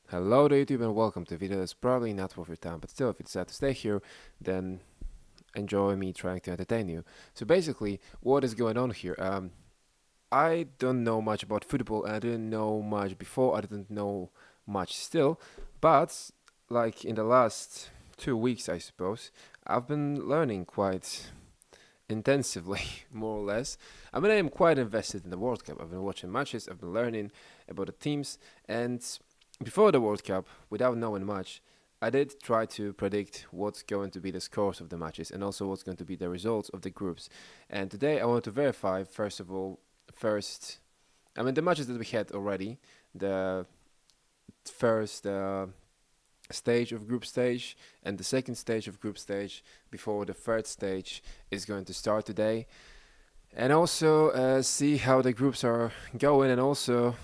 Hello to YouTube and welcome to a video that's probably not worth your time, but still, if you decide to stay here, then enjoy me trying to entertain you. So basically, what is going on here? I don't know much about football, and I didn't know much before. I didn't know much still, but like in the last 2 weeks, I suppose, I've been learning quite intensively, more or less. I mean, I am quite invested in the World Cup. I've been watching matches, I've been learning about the teams, and before the World Cup, without knowing much, I did try to predict what's going to be the scores of the matches and also what's going to be the results of the groups. And today I want to verify, first of all, the matches that we had already, the first stage of group stage and the second stage of group stage before the third stage is going to start today, and also see how the groups are going, and also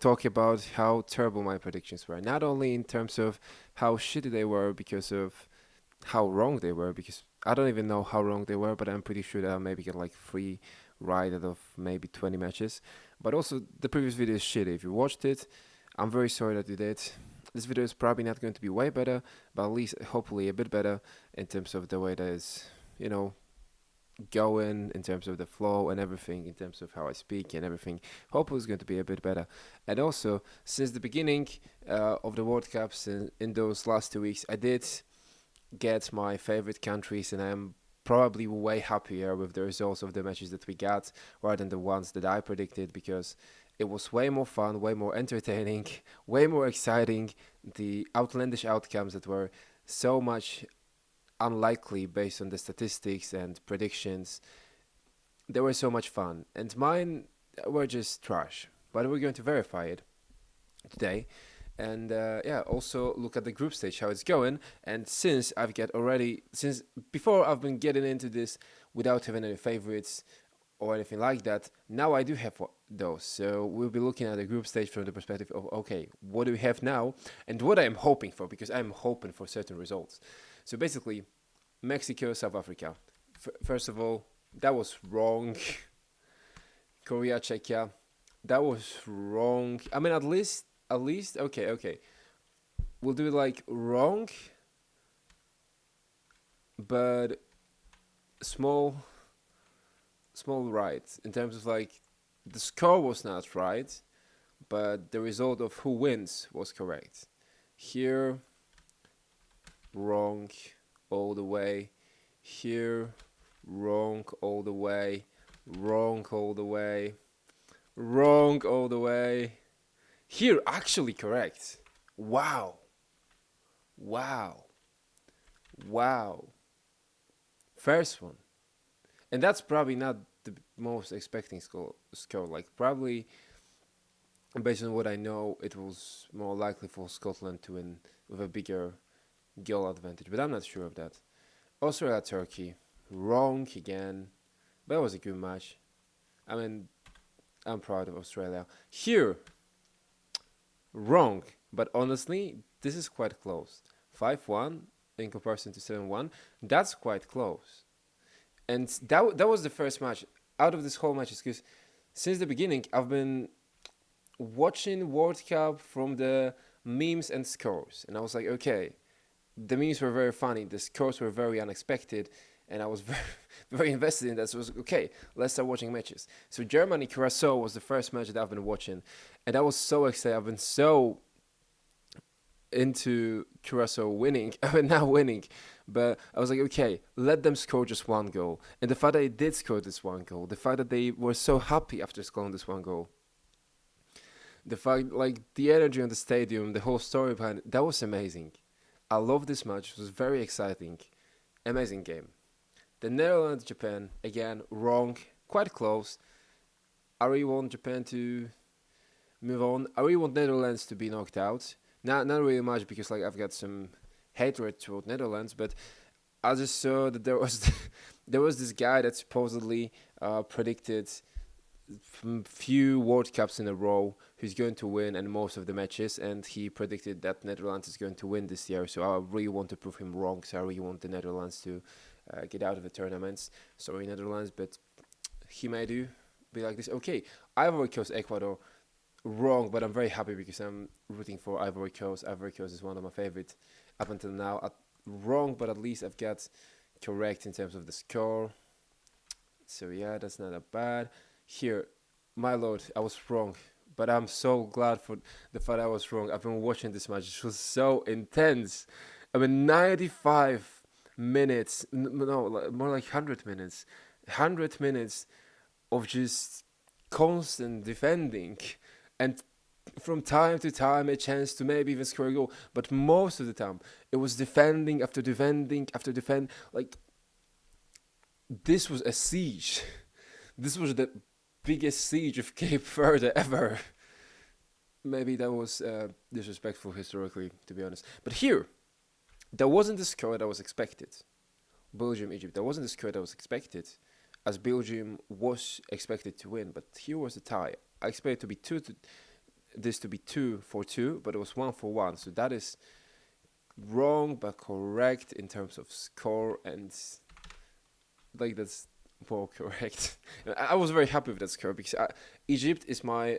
talk about how terrible my predictions were, not only in terms of how shitty they were because of how wrong they were, because I don't even know how wrong they were, but I'm pretty sure that I'll maybe get like 3 right out of maybe 20 matches. But also, the previous video is shitty. If you watched it, I'm very sorry that you did. This video is probably not going to be way better, but at least hopefully a bit better in terms of the way that is, you know, going, in terms of the flow and everything, in terms of how I speak and everything. Hopefully, it's going to be a bit better. And also, since the beginning of the World Cups in those last 2 weeks, I did get my favorite countries, and I'm probably way happier with the results of the matches that we got rather than the ones that I predicted, because it was way more fun, way more entertaining, way more exciting. The outlandish outcomes that were so much unlikely based on the statistics and predictions, they were so much fun. And mine were just trash. But we're going to verify it today. And yeah, also look at the group stage, how it's going. And since before I've been getting into this without having any favorites or anything like that, now I do have those. So we'll be looking at the group stage from the perspective of, okay, what do we have now and what I'm hoping for, because I'm hoping for certain results. So basically, Mexico, South Africa. First of all, that was wrong. Korea, Czechia, that was wrong. I mean, at least, okay. We'll do it like wrong, but small, small right. In terms of like, the score was not right, but the result of who wins was correct. Here, wrong all the way. Here, wrong all the way. Wrong all the way. Wrong all the way. Here, actually correct. Wow. Wow. Wow. First one. And that's probably not the most expecting score. Like, probably, based on what I know, it was more likely for Scotland to win with a bigger goal advantage. But I'm not sure of that. Australia, Turkey. Wrong again. But it was a good match. I mean, I'm proud of Australia. Here, wrong. But honestly, this is quite close. 5-1 in comparison to 7-1. That's quite close. And that was the first match out of this whole match, because since the beginning I've been watching World Cup from the memes and scores, and I was like, okay, the memes were very funny, the scores were very unexpected, and I was very, very invested in that. So I was okay, let's start watching matches. So Germany Curacao was the first match that I've been watching, and I was so excited. I've been so into Curacao winning, I mean, not winning, but I was like, okay, let them score just one goal. And the fact that they did score this one goal, the fact that they were so happy after scoring this one goal, the fact, like, the energy on the stadium, the whole story behind it, that was amazing. I love this match. It was very exciting, amazing game. The Netherlands Japan, again, wrong, quite close. I really want Japan to move on. I really want Netherlands to be knocked out. Not really much, because like I've got some hatred toward Netherlands, but I just saw that there was there was this guy that supposedly predicted few World Cups in a row who's going to win and most of the matches, and he predicted that Netherlands is going to win this year. So I really want to prove him wrong. So I really want the Netherlands to get out of the tournaments. Sorry, Netherlands, but he may do be like this. Okay, Ivory Coast, Ecuador. wrong, but I'm very happy because I'm rooting for Ivory Coast. Ivory Coast is one of my favorite up until now. Wrong, but at least I've got correct in terms of the score. So yeah, that's not that bad. Here, my lord, I was wrong, but I'm so glad for the fact I was wrong. I've been watching this match. It was so intense. I mean, 95 minutes. No, more like 100 minutes. 100 minutes of just constant defending, and from time to time a chance to maybe even score a goal. But most of the time, it was defending after defending after defend. Like, this was a siege. This was the biggest siege of Cape Verde ever. Maybe that was disrespectful historically, to be honest. But here, that wasn't the score that was expected. Belgium, Egypt, that wasn't the score that was expected, as Belgium was expected to win. But here was the tie. I expected to be this to be 2-2, but it was 1-1. So that is wrong but correct in terms of score, and like that's more correct. I was very happy with that score because Egypt is my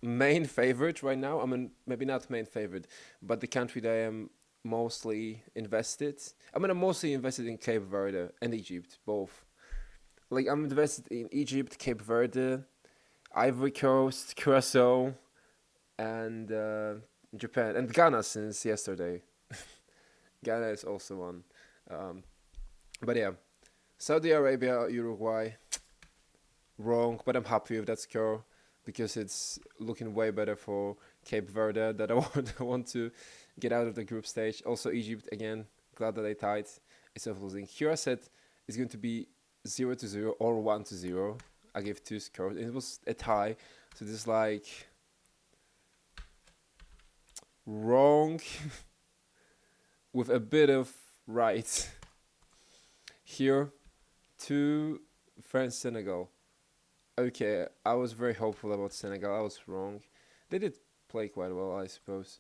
main favorite right now. I mean, maybe not main favorite, but the country that I am mostly invested. I mean, I'm mostly invested in Cape Verde and Egypt, both. Like, I'm invested in Egypt, Cape Verde, Ivory Coast, Curacao, and Japan, and Ghana since yesterday. Ghana is also one. Um, but yeah, Saudi Arabia, Uruguay, wrong, but I'm happy with that score because it's looking way better for Cape Verde that I want to get out of the group stage. Also Egypt again, glad that they tied instead of losing. Here I said it's going to be 0-0 or 1-0. I gave two scores. It was a tie, so this is like wrong with a bit of right. Here, to France Senegal. Okay, I was very hopeful about Senegal. I was wrong. They did play quite well, I suppose.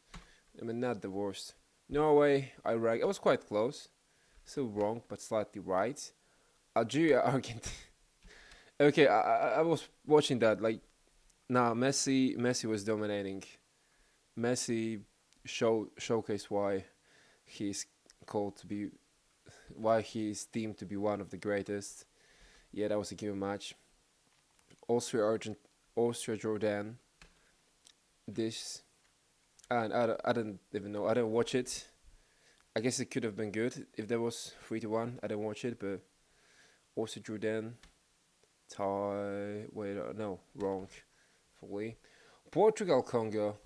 I mean, not the worst. Norway, Iraq. I was quite close. Still wrong, but slightly right. Algeria, Argentina. Okay, I was watching that. Like, nah, Messi was dominating. Messi showcased he's called to be why he's deemed to be one of the greatest. Yeah, that was a given match. Austria, Jordan. This, and I don't even know. I didn't watch it. I guess it could have been good if there was 3-1. I didn't watch it, but Austria, Jordan, tie. Wait, no, wrong. Fully. Portugal, Congo.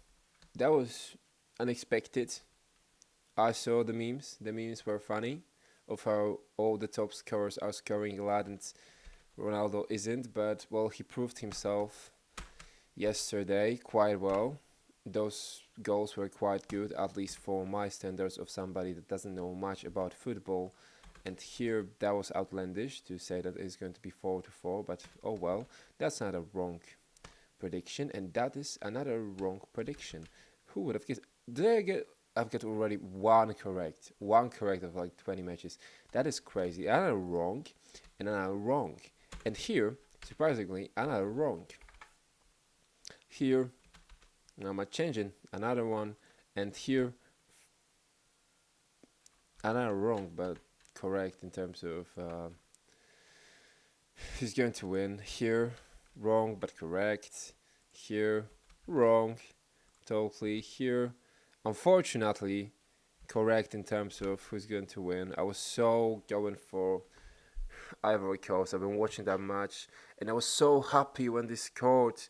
That was unexpected. I saw the memes. The memes were funny of how all the top scorers are scoring a lot and Ronaldo isn't, but well, he proved himself yesterday quite well. Those goals were quite good, at least for my standards of somebody that doesn't know much about football. And here, that was outlandish to say that it's going to be 4-4, but oh well, that's not a wrong prediction, and that is another wrong prediction. Who would have guessed? Did I get? I've got already one correct. One correct of like 20 matches. That is crazy. Another wrong, and another wrong. And here, surprisingly, another wrong. Here, now I'm changing another one, and here, another wrong, but correct in terms of who's going to win. Here, wrong, but correct. Here, wrong, totally. Here, unfortunately, correct in terms of who's going to win. I was so going for Ivory Coast. I've been watching that match, and I was so happy when they scored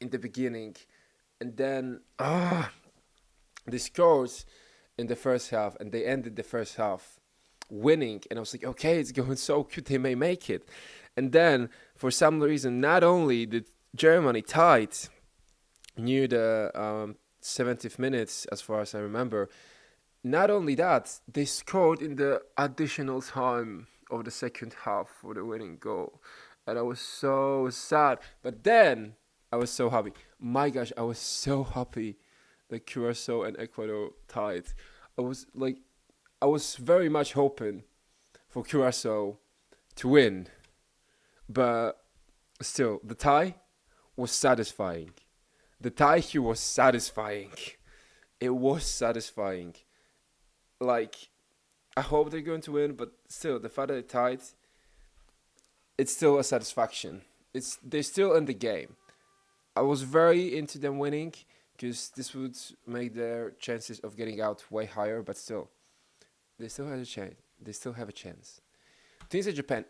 in the beginning, and then they scored in the first half, and they ended the first half winning, and I was like, okay, it's going so good, they may make it. And then, for some reason, not only did Germany tied near the 70th minutes, as far as I remember, not only that, they scored in the additional time of the second half for the winning goal. And I was so sad. But then I was so happy. My gosh, I was so happy that Curacao and Ecuador tied. I was very much hoping for Curacao to win. But still, the tie was satisfying. the tie here was satisfying. It was satisfying. Like, I hope they're going to win, but still, the fact that they tied, it's still a satisfaction. They're still in the game. I was very into them winning because this would make their chances of getting out way higher. But still, they still have a chance. They still have a chance. Things in Japan,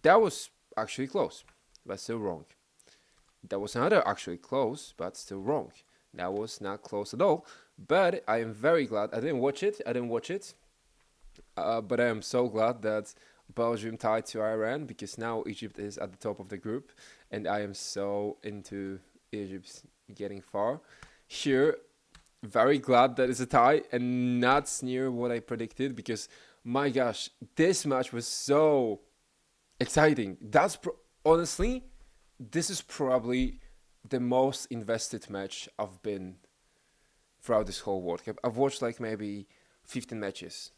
that was actually close, but still wrong. That was another actually close, but still wrong. That was not close at all. But I am very glad. I didn't watch it. But I am so glad that Belgium tied to Iran because now Egypt is at the top of the group, and I am so into Egypt getting far. Here, very glad that it's a tie and not near what I predicted because my gosh, this match was so exciting. Honestly, this is probably the most invested match I've been throughout this whole World Cup. I've watched like maybe 15 matches,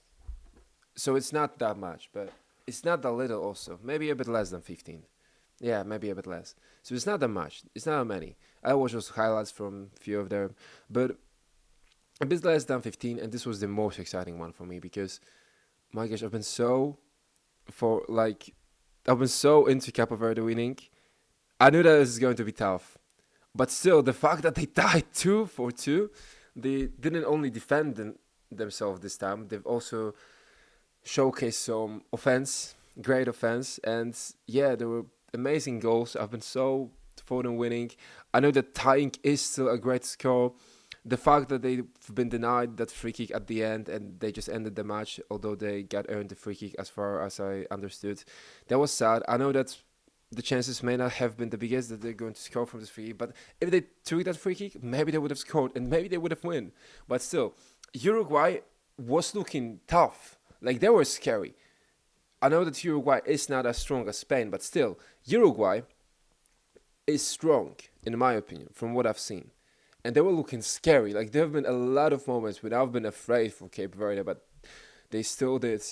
so it's not that much, but it's not that little also. Maybe a bit less than 15. Yeah, maybe a bit less. So it's not that much. It's not that many. I watched also highlights from a few of them, but a bit less than 15, and this was the most exciting one for me because, my gosh, I've been so into Cape Verde winning. I knew that this is going to be tough, but still, the fact that they tied 2-2, they didn't only defend themselves this time, they've also showcased some offense, great offense, and yeah, there were amazing goals. I've been so for them winning. I know that tying is still a great score. The fact that they've been denied that free kick at the end and they just ended the match, although they got earned the free kick as far as I understood, that was sad. I know that the chances may not have been the biggest that they're going to score from this free kick, but if they took that free kick, maybe they would have scored and maybe they would have won. But still, Uruguay was looking tough. Like, they were scary. I know that Uruguay is not as strong as Spain, but still, Uruguay is strong, in my opinion, from what I've seen. And they were looking scary. Like, there have been a lot of moments when I've been afraid for Cape Verde, but they still did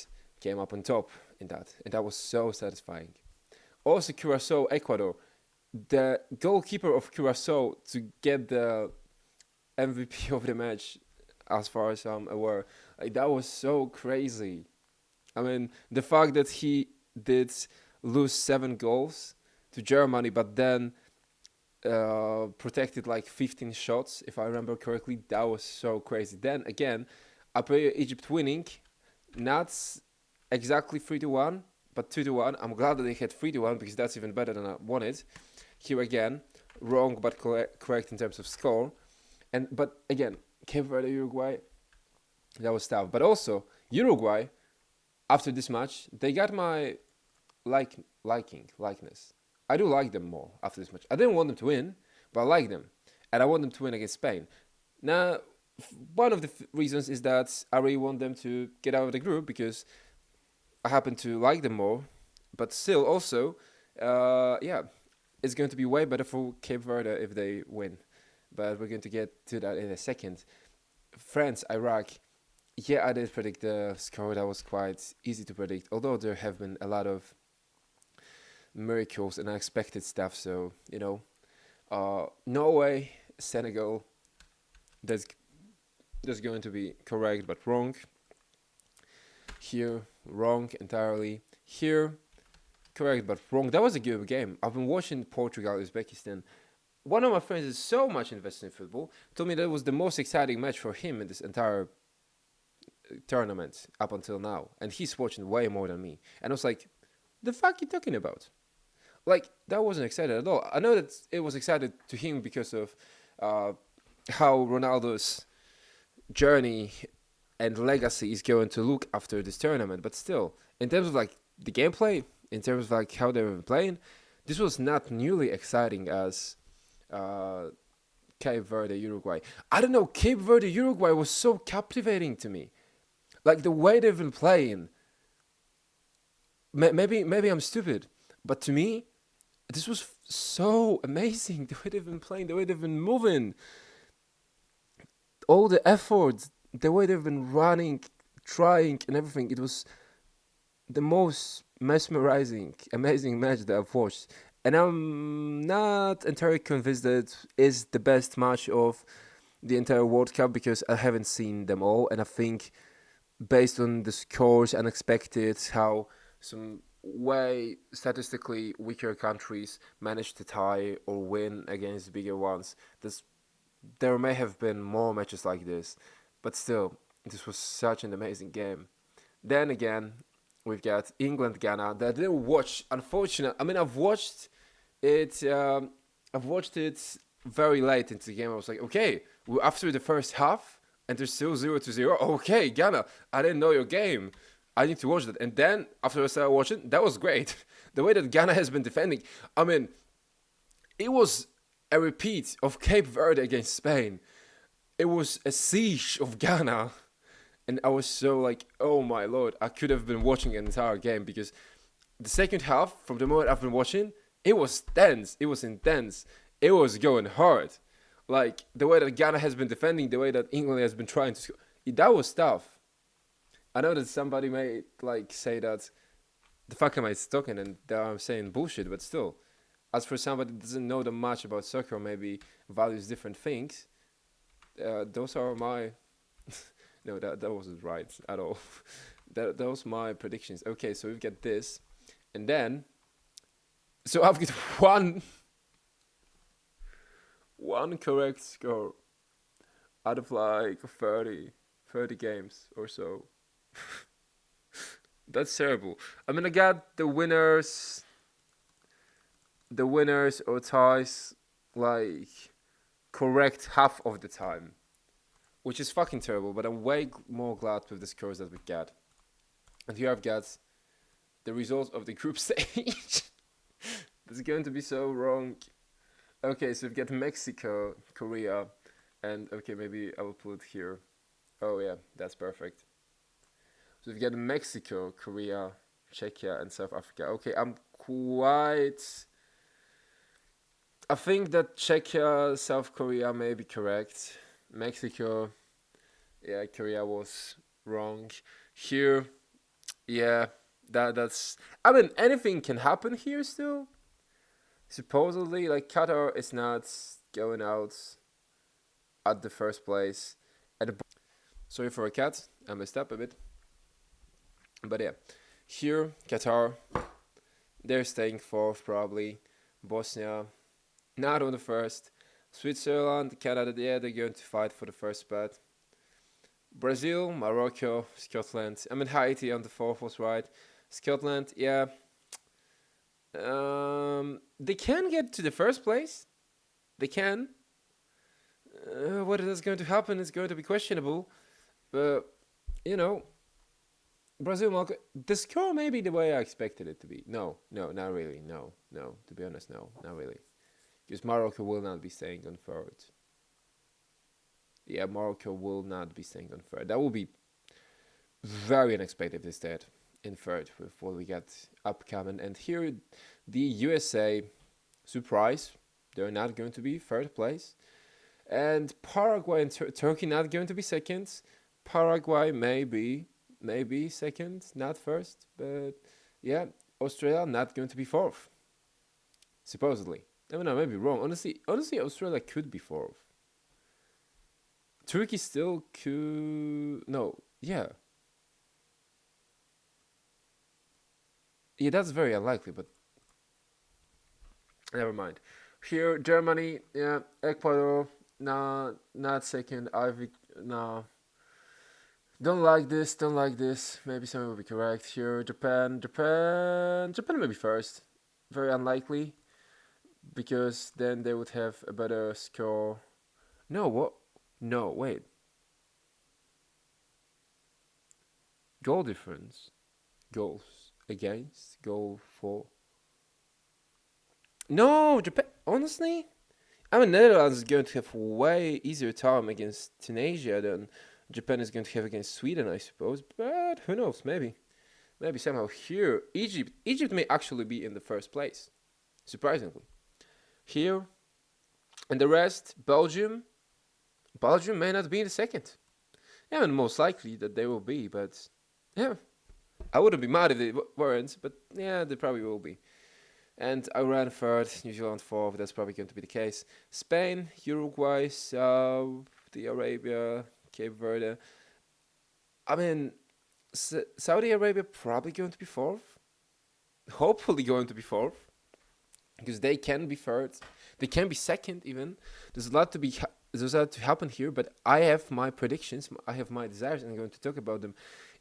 came up on top in that. And that was so satisfying. Also, Curacao, Ecuador. The goalkeeper of Curacao to get the MVP of the match, as far as I'm aware, like, that was so crazy. I mean, the fact that he did lose 7 goals to Germany, but then protected like 15 shots, if I remember correctly, that was so crazy. Then again, I play Egypt winning, not exactly 3-1, but 2-1. I'm glad that they had 3-1 because that's even better than I wanted. Here again, wrong but correct in terms of score. But again, Cape Verde, Uruguay, that was tough. But also, Uruguay, after this match, they got my likeness. I do like them more after this match. I didn't want them to win, but I like them. And I want them to win against Spain. Now, one of the reasons is that I really want them to get out of the group because I happen to like them more. But still, also, yeah, it's going to be way better for Cape Verde if they win. But we're going to get to that in a second. France, Iraq. Yeah, I did predict the score. That was quite easy to predict, although there have been a lot of miracles and unexpected stuff. So, Norway, Senegal, that's going to be correct, but wrong. Here, wrong entirely. Here, correct, but wrong. That was a good game. I've been watching Portugal, Uzbekistan. One of my friends is so much invested in football, told me that was the most exciting match for him in this entire tournament up until now. And he's watching way more than me. And I was like, the fuck you talking about? Like, that wasn't excited at all. I know that it was excited to him because of how Ronaldo's journey and legacy is going to look after this tournament. But still, in terms of like the gameplay, in terms of like how they were playing, this was not nearly exciting as Cape Verde, Uruguay. I don't know, Cape Verde, Uruguay was so captivating to me. Like, the way they've been playing. Maybe I'm stupid, but to me, this was so amazing. The way they've been playing, the way they've been moving, all the effort, the way they've been running, trying, and everything. It was the most mesmerizing, amazing match that I've watched. And I'm not entirely convinced that it is the best match of the entire World Cup because I haven't seen them all, and I think based on the scores and expected how some way statistically weaker countries managed to tie or win against bigger ones, there may have been more matches like this, but still, this was such an amazing game. Then again, we've got England Ghana that I didn't watch. Unfortunately, I mean it. I've watched it very late into the game. I was like, okay, we're after the first half, and there's still 0-0. Okay, Ghana, I didn't know your game. I need to watch that. And then after I started watching, that was great. The way that Ghana has been defending. I mean, it was a repeat of Cape Verde against Spain. It was a siege of Ghana. And I was so like, oh my lord, I could have been watching an entire game because the second half, from the moment I've been watching, it was tense. It was intense. It was going hard. Like the way that Ghana has been defending, the way that England has been trying to score, that was tough. I know that somebody may like say that the fuck am I talking and that I'm saying bullshit, but still, as for somebody that doesn't know that much about soccer, or maybe values different things, those are my no, that wasn't right at all. Those my predictions. Okay, so we've got this, and then so I've got one correct score out of like 30 games or so. That's terrible. I mean, I got the winners or ties like correct half of the time, which is fucking terrible. But I'm way more glad with the scores that we got. And here I've got the results of the group stage. This is going to be so wrong. Okay, so we've got Mexico, Korea, and okay, maybe I will put here. Oh yeah, that's perfect. So we've got Mexico, Korea, Czechia, and South Africa. Okay, I think that Czechia, South Korea may be correct. Mexico, yeah, Korea was wrong. Here, yeah, that's. I mean, anything can happen here still. Supposedly, like Qatar is not going out at the first place. Sorry for a cat, I messed up a bit. But yeah, here Qatar, they're staying fourth probably. Bosnia, not on the first. Switzerland, Canada, yeah, they're going to fight for the first spot. Brazil, Morocco, Scotland. I mean, Haiti on the fourth was right. Scotland, yeah. They can get to the first place. They can. Whether that's going to happen is going to be questionable. But, you know, Brazil, Morocco, the score may be the way I expected it to be. No, not really. No. To be honest, no, not really. Because Morocco will not be staying on third. Yeah, Morocco will not be staying on third. That will be very unexpected instead in third with what we got upcoming. And here, the USA, surprise, they're not going to be third place. And Paraguay and Turkey not going to be second. Paraguay maybe second, not first. But yeah, Australia not going to be fourth, supposedly. I mean, I may be wrong. Honestly, Australia could be fourth. Turkey still could. No, yeah. Yeah, that's very unlikely, but never mind. Here, Germany, yeah, Ecuador, nah, not second. Ivy, nah. Don't like this. Maybe someone will be correct. Here, Japan may be first. Very unlikely, because then they would have a better score. No, what? No, wait. Goal difference. Goals against, goal for. No, Japan. Honestly, I mean, Netherlands is going to have way easier time against Tunisia than Japan is going to have against Sweden, I suppose. But who knows? Maybe somehow here, Egypt may actually be in the first place, surprisingly. Here, and the rest, Belgium may not be in the second. Yeah, and most likely that they will be, but yeah, I wouldn't be mad if they weren't. But yeah, they probably will be. And Iran third, New Zealand fourth. That's probably going to be the case. Spain, Uruguay, Saudi Arabia, Cape Verde. I mean, Saudi Arabia probably going to be fourth. Hopefully going to be fourth because they can be third. They can be second even. There's a lot to be. There's a lot to happen here, but I have my predictions. I have my desires, and I'm going to talk about them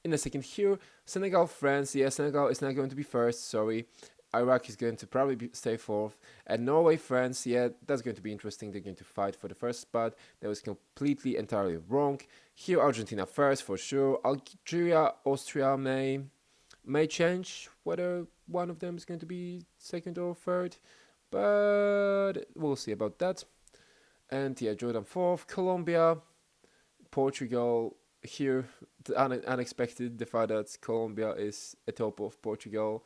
in a second. Here, Senegal, France. Yeah, Senegal is not going to be first. Sorry. Iraq is going to probably stay fourth. And Norway, France, yeah, that's going to be interesting. They're going to fight for the first spot. That was completely, entirely wrong. Here, Argentina first for sure. Algeria, Austria may change whether one of them is going to be second or third, but we'll see about that. And yeah, Jordan fourth. Colombia, Portugal. Here, the unexpected, the fact that Colombia is atop of Portugal.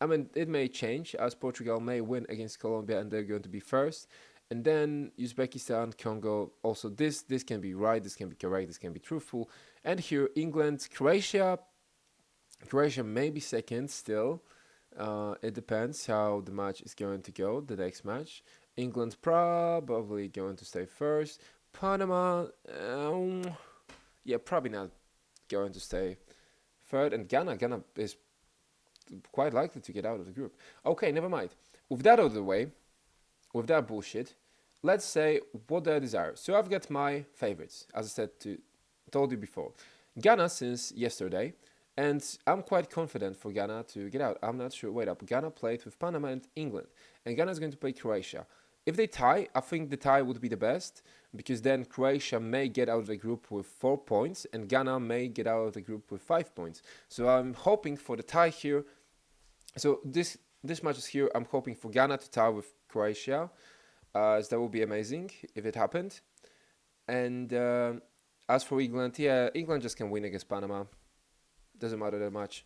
I mean, it may change as Portugal may win against Colombia and they're going to be first. And then Uzbekistan, Congo. Also, this can be right, this can be correct, this can be truthful. And here, England, Croatia. Croatia may be second still. It depends how the match is going to go, the next match. England probably going to stay first. Panama, yeah, probably not going to stay third. And Ghana is quite likely to get out of the group. Okay, never mind. With that out of the way, with that bullshit, let's say what I desire. So I've got my favorites, as I told you before. Ghana since yesterday, and I'm quite confident for Ghana to get out. I'm not sure. Wait up. Ghana played with Panama and England, and Ghana is going to play Croatia. If they tie, I think the tie would be the best because then Croatia may get out of the group with 4 points and Ghana may get out of the group with 5 points. So I'm hoping for the tie here. So this match is here. I'm hoping for Ghana to tie with Croatia. So that would be amazing if it happened. And as for England, yeah, England just can win against Panama. Doesn't matter that much.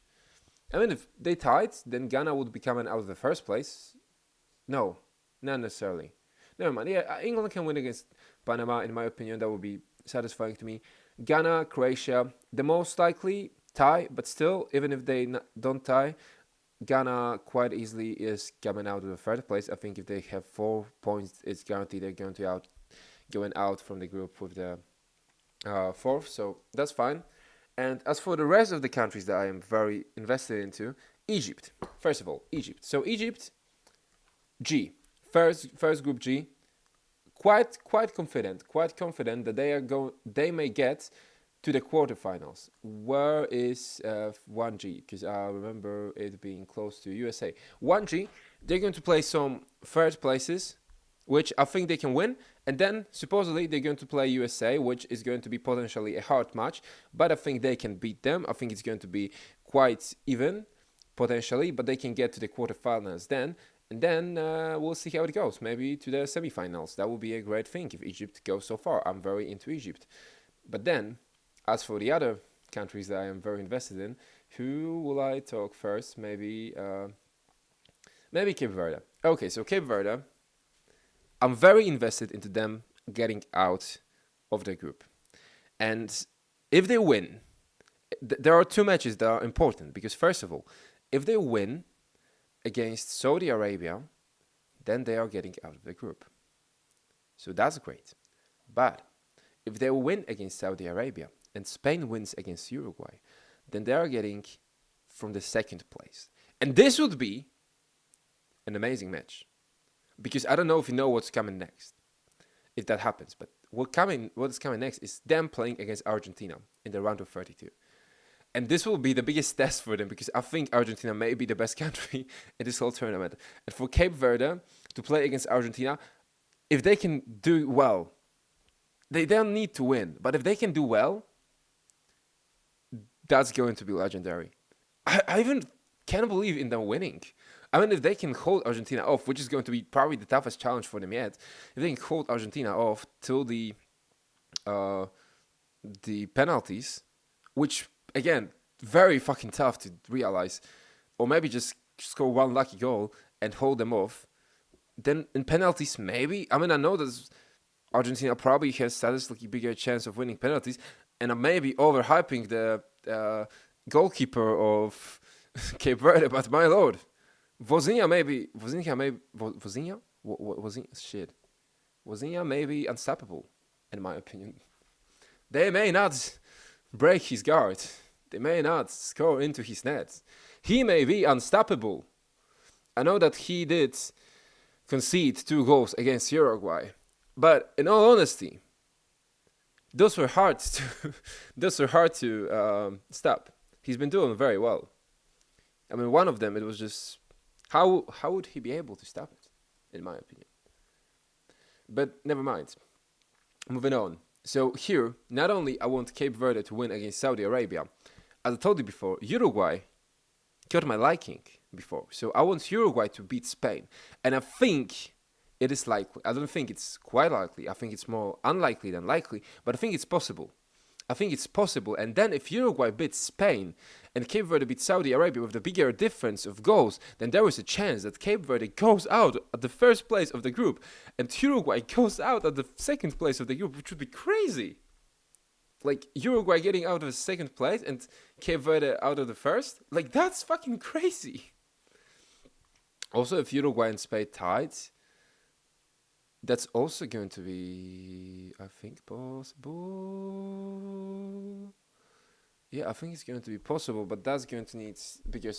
I mean, if they tied, then Ghana would be coming out of the first place. No, not necessarily. Never mind. Yeah, England can win against Panama. In my opinion, that would be satisfying to me. Ghana, Croatia, the most likely tie, but still, even if they don't tie, Ghana quite easily is coming out of the third place. I think if they have 4 points, it's guaranteed they're going out from the group with the fourth. So that's fine. And as for the rest of the countries that I am very invested into, Egypt. First of all, Egypt. So Egypt, G, first group G. Quite confident that they may get to the quarterfinals. Where is 1G? Because I remember it being close to USA. 1G, they're going to play some third places, which I think they can win. And then supposedly they're going to play USA, which is going to be potentially a hard match. But I think they can beat them. I think it's going to be quite even, potentially. But they can get to the quarterfinals then. And then we'll see how it goes. Maybe to the semifinals. That would be a great thing if Egypt goes so far. I'm very into Egypt. But then, as for the other countries that I am very invested in, who will I talk first? Maybe Cape Verde. Okay, so Cape Verde, I'm very invested into them getting out of the group. And if they win, there are 2 matches that are important. Because first of all, if they win against Saudi Arabia, then they are getting out of the group. So that's great. But if they win against Saudi Arabia and Spain wins against Uruguay, then they are getting from the second place. And this would be an amazing match. Because I don't know if you know what's coming next, if that happens. But what is coming next is them playing against Argentina in the round of 32. And this will be the biggest test for them because I think Argentina may be the best country in this whole tournament. And for Cape Verde to play against Argentina, if they can do well, they don't need to win. But if they can do well, that's going to be legendary. I even can't believe in them winning. I mean, if they can hold Argentina off, which is going to be probably the toughest challenge for them yet, if they can hold Argentina off till the penalties, which again, very fucking tough to realize, or maybe just score one lucky goal and hold them off. Then in penalties, maybe. I mean, I know that Argentina probably has statistically bigger chance of winning penalties, and I may be overhyping the goalkeeper of Cape Verde, but my lord, Vozinha may be unstoppable, in my opinion. They may not break his guard. They may not score into his net. He may be unstoppable. I know that he did concede 2 goals against Uruguay, but in all honesty, those were hard to stop. He's been doing very well. I mean, one of them, it was just how would he be able to stop it, in my opinion. But never mind. Moving on. So here, not only I want Cape Verde to win against Saudi Arabia, as I told you before, Uruguay got my liking before. So I want Uruguay to beat Spain. And I think it is likely. I don't think it's quite likely. I think it's more unlikely than likely, but I think it's possible. And then if Uruguay beats Spain and Cape Verde beats Saudi Arabia with the bigger difference of goals, then there is a chance that Cape Verde goes out at the first place of the group and Uruguay goes out at the second place of the group, which would be crazy. Like Uruguay getting out of the second place and Cape Verde out of the first? Like, that's fucking crazy. Also, if Uruguay and Spain tied, that's also going to be, I think, possible. Yeah, I think it's going to be possible, but that's going to need bigger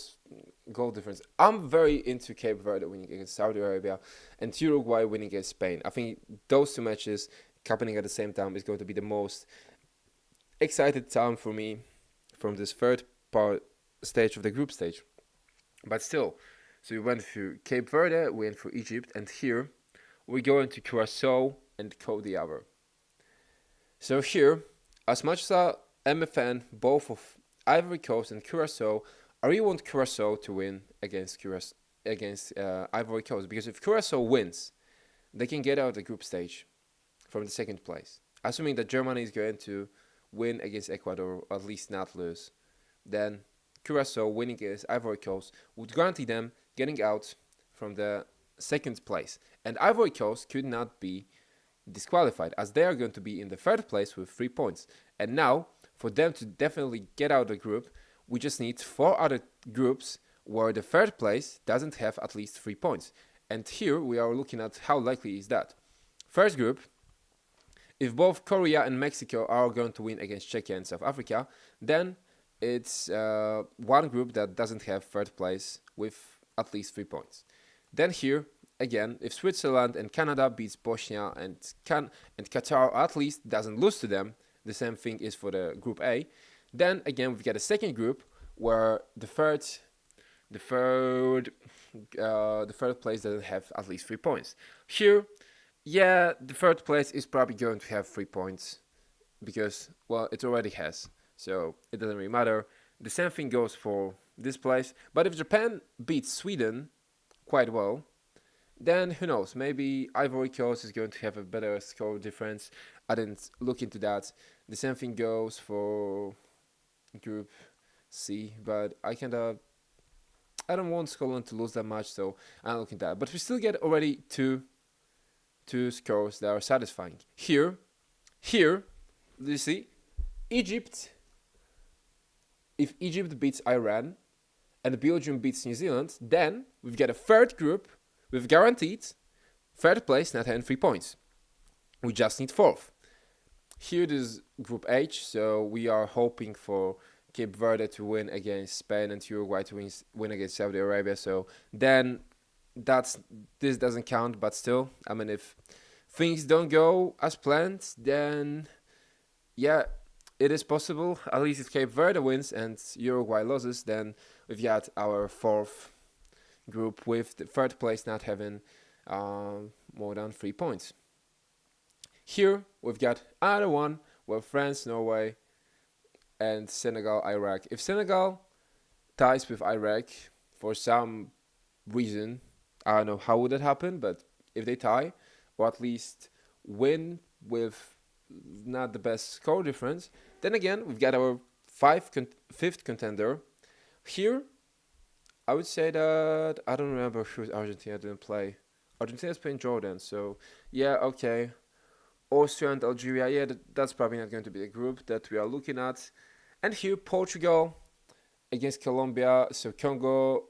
goal difference. I'm very into Cape Verde winning against Saudi Arabia and Uruguay winning against Spain. I think those two matches happening at the same time is going to be the most excited time for me from this third stage of the group stage. But still, so we went through Cape Verde, we went through Egypt, and here we go into Curacao and Cote d'Ivoire. So here, as much as I am a fan both of Ivory Coast and Curacao, I really want Curacao to win against Ivory Coast, because if Curacao wins, they can get out of the group stage from the second place. Assuming that Germany is going to win against Ecuador, or at least not lose, then Curacao winning against Ivory Coast would guarantee them getting out from the second place. And Ivory Coast could not be disqualified, as they are going to be in the third place with 3 points. And now, for them to definitely get out of the group, we just need 4 other groups where the third place doesn't have at least 3 points. And here we are looking at how likely is that. First group, if both Korea and Mexico are going to win against Czechia and South Africa, then it's one group that doesn't have third place with at least 3 points. Then here, again, if Switzerland and Canada beats Bosnia and Qatar at least doesn't lose to them, the same thing is for the Group A, then again we've got a second group where the third place doesn't have at least 3 points. Here, yeah, the third place is probably going to have 3 points because, well, it already has, so it doesn't really matter. The same thing goes for this place, but if Japan beats Sweden quite well, then who knows, maybe Ivory Coast is going to have a better score difference. I didn't look into that. The same thing goes for Group C, but I don't want Scotland to lose that much, so I'm looking at that. But we still get already two scores that are satisfying. Here, you see, Egypt, if Egypt beats Iran and Belgium beats New Zealand, then we've got a third group with guaranteed third place, not having 3 points. We just need fourth. Here it is Group H, so we are hoping for Cape Verde to win against Spain and Uruguay to win against Saudi Arabia. So then this doesn't count, but still, I mean, if things don't go as planned, then yeah, it is possible. At least if Cape Verde wins and Uruguay loses, then we've got our fourth group with the third place not having more than 3 points. Here we've got another one where France, Norway, and Senegal, Iraq. If Senegal ties with Iraq for some reason, I don't know how would that happen, but if they tie, or at least win with not the best score difference, then again we've got our fifth contender. Here, I would say that I don't remember who Argentina didn't play. Argentina's playing Jordan, so yeah, okay. Austria and Algeria, yeah, that's probably not going to be the group that we are looking at. And here, Portugal against Colombia, so Congo,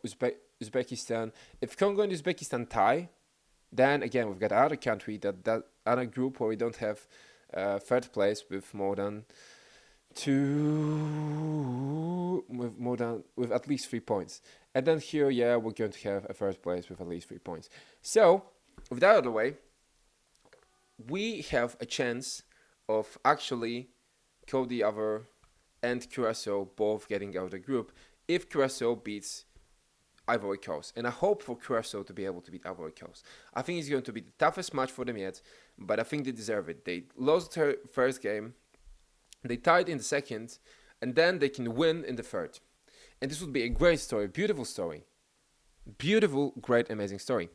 Uzbekistan. If Congo and Uzbekistan tie, then again we've got another country that other group where we don't have third place with more than with at least 3 points. And then here, yeah, we're going to have a third place with at least 3 points. So, with that out of the way, we have a chance of actually Cote d'Ivoire and Curacao both getting out of the group if Curacao beats Ivory Coast. And I hope for Curacao to be able to beat Ivory Coast. I think it's going to be the toughest match for them yet, but I think they deserve it. They lost their first game, they tied in the second, and then they can win in the third. And this would be a great story, beautiful story. Beautiful, great, amazing story.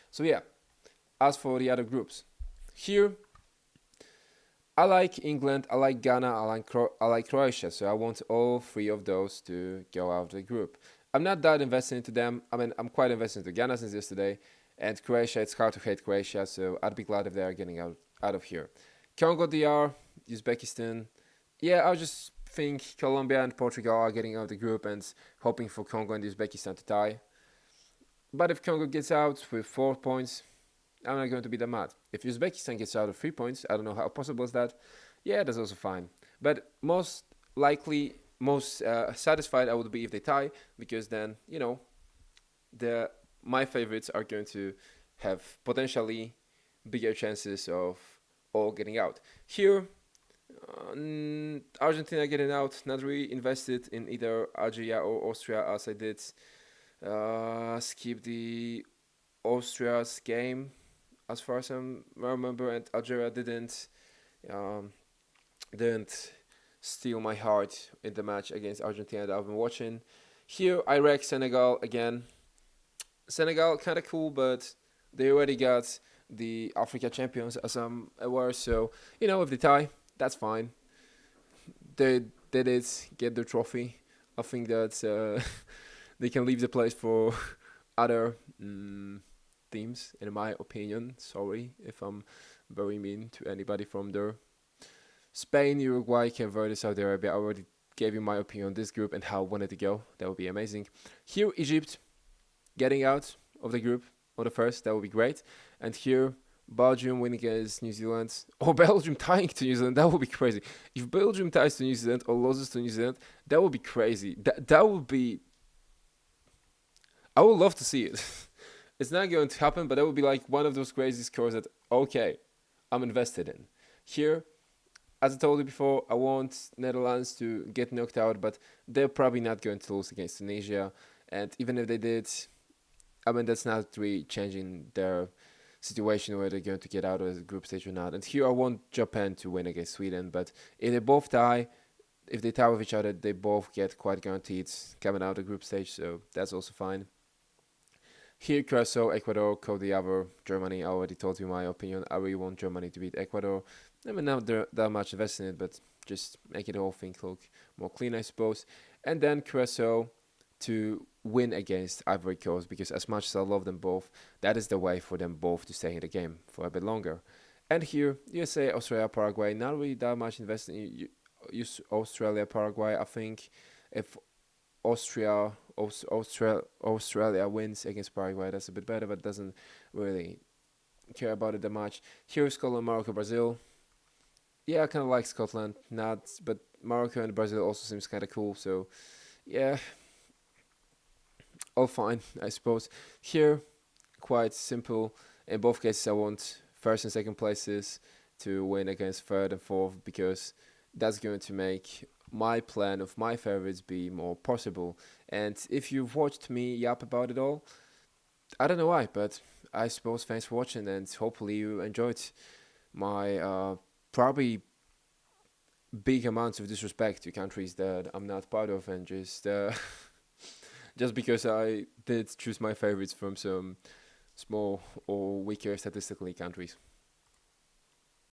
So yeah, as for the other groups, here I like England, I like Ghana, I like Croatia, so I want all three of those to go out of the group. I'm not that invested into them. I mean, I'm quite invested into Ghana since yesterday, and Croatia, it's hard to hate Croatia, so I'd be glad if they are getting out of here. Congo DR, Uzbekistan, yeah, I just think Colombia and Portugal are getting out of the group and hoping for Congo and Uzbekistan to tie. But if Congo gets out with 4 points, I'm not going to be that mad. If Uzbekistan gets out of 3 points, I don't know how possible is that. Yeah, that's also fine. But most likely, most satisfied I would be if they tie, because then my favorites are going to have potentially bigger chances of all getting out. Here, Argentina getting out, not really invested in either Algeria or Austria as I did skip the Austria's game as far as I remember, and Algeria um, didn't steal my heart in the match against Argentina that I've been watching. Here, Iraq, Senegal again. Senegal kind of cool, but they already got the Africa champions as I'm aware. So if they tie, that's fine. They did get the trophy. I think that they can leave the place for other teams, in my opinion. Sorry if I'm very mean to anybody from there. Spain, Uruguay, Cape Verde, Saudi Arabia. I already gave you my opinion on this group and how I wanted to go. That would be amazing. Here, Egypt getting out of the group on the first. That would be great. And here, Belgium winning against New Zealand, or Belgium tying to New Zealand. That would be crazy. If Belgium ties to New Zealand or loses to New Zealand, that would be crazy. That would be. I would love to see it. It's not going to happen, but that would be like one of those crazy scores that, okay, I'm invested in. Here, as I told you before, I want Netherlands to get knocked out, but they're probably not going to lose against Tunisia. And even if they did, I mean, that's not really changing their situation where they're going to get out of the group stage or not. And here I want Japan to win against Sweden, but if they both tie, if they tie with each other, they both get quite guaranteed coming out of the group stage, so that's also fine. Here, Curacao, Ecuador, Cote d'Ivoire, Germany. I already told you my opinion. I really want Germany to beat Ecuador. I mean, not that much invested in it, but just make it whole thing look more clean, I suppose. And then Curacao to win against Ivory Coast, because as much as I love them both, that is the way for them both to stay in the game for a bit longer. And here, USA, Australia, Paraguay. Not really that much invested in Australia, Paraguay. I think if Australia wins against Paraguay, that's a bit better, but doesn't really care about it that much. Here's Scotland, Morocco, Brazil. Yeah, I kind of like Scotland, not, but Morocco and Brazil also seems kind of cool. So, yeah, all fine, I suppose. Here, quite simple. In both cases, I want first and second places to win against third and fourth, because that's going to make my plan of my favorites be more possible. And if you've watched me yap about it all, I don't know why, but I suppose thanks for watching, and hopefully you enjoyed my probably big amounts of disrespect to countries that I'm not part of, and just just because I did choose my favorites from some small or weaker statistically countries.